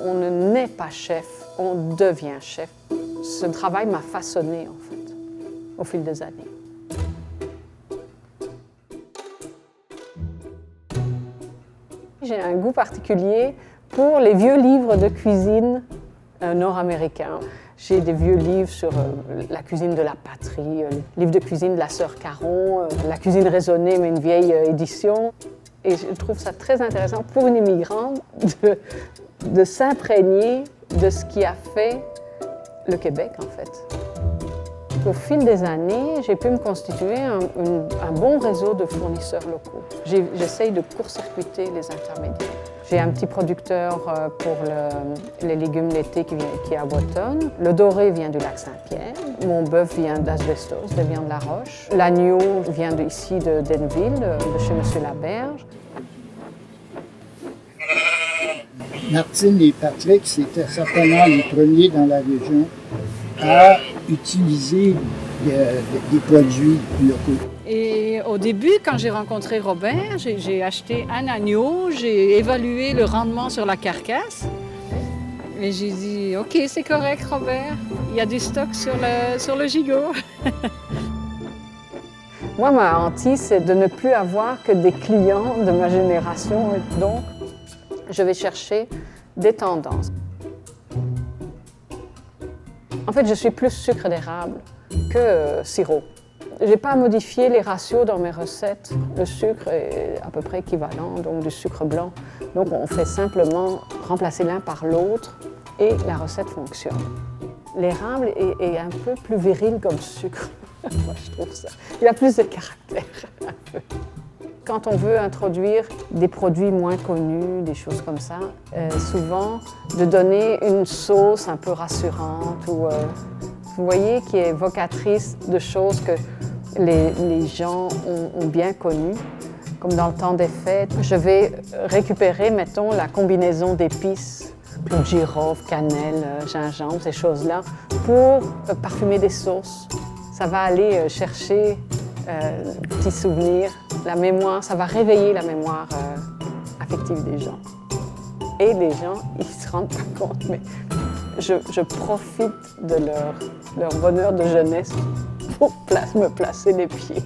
On ne naît pas chef, on devient chef. Ce travail m'a façonné, en fait, au fil des années. J'ai un goût particulier pour les vieux livres de cuisine nord-américains. J'ai des vieux livres sur la cuisine de la patrie, livre de cuisine de la sœur Caron, la cuisine raisonnée, mais une vieille édition. Et je trouve ça très intéressant pour une immigrante de s'imprégner de ce qui a fait le Québec, en fait. Au fil des années, j'ai pu me constituer un bon réseau de fournisseurs locaux. J'essaye de court-circuiter les intermédiaires. J'ai un petit producteur pour les légumes l'été qui est à Waton. Le doré vient du lac Saint-Pierre. Mon bœuf vient d'Asbestos, de Viande-la-Roche. L'agneau vient ici de Denville, de chez M. Laberge. Martine et Patrick, c'était certainement les premiers dans la région à utiliser des produits locaux. Et au début, quand j'ai rencontré Robert, j'ai acheté un agneau, j'ai évalué le rendement sur la carcasse. Et j'ai dit, OK, c'est correct, Robert, il y a du stock sur le gigot. Moi, ma hantise, c'est de ne plus avoir que des clients de ma génération. Donc, je vais chercher des tendances. En fait, je suis plus sucre d'érable que sirop. Je n'ai pas à modifier les ratios dans mes recettes. Le sucre est à peu près équivalent, donc du sucre blanc. Donc on fait simplement remplacer l'un par l'autre et la recette fonctionne. L'érable est un peu plus viril comme sucre. Moi, je trouve ça. Il a plus de caractère. Quand on veut introduire des produits moins connus, des choses comme ça, souvent de donner une sauce un peu rassurante ou, vous voyez, qui est évocatrice de choses que les gens ont bien connues. Comme dans le temps des fêtes, je vais récupérer, mettons, la combinaison d'épices, de girofle, cannelle, gingembre, ces choses-là, pour parfumer des sauces. Ça va aller chercher des petits souvenirs, la mémoire, ça va réveiller la mémoire affective des gens. Et les gens, ils se rendent pas compte, mais je profite de leur bonheur de jeunesse pour me placer les pieds.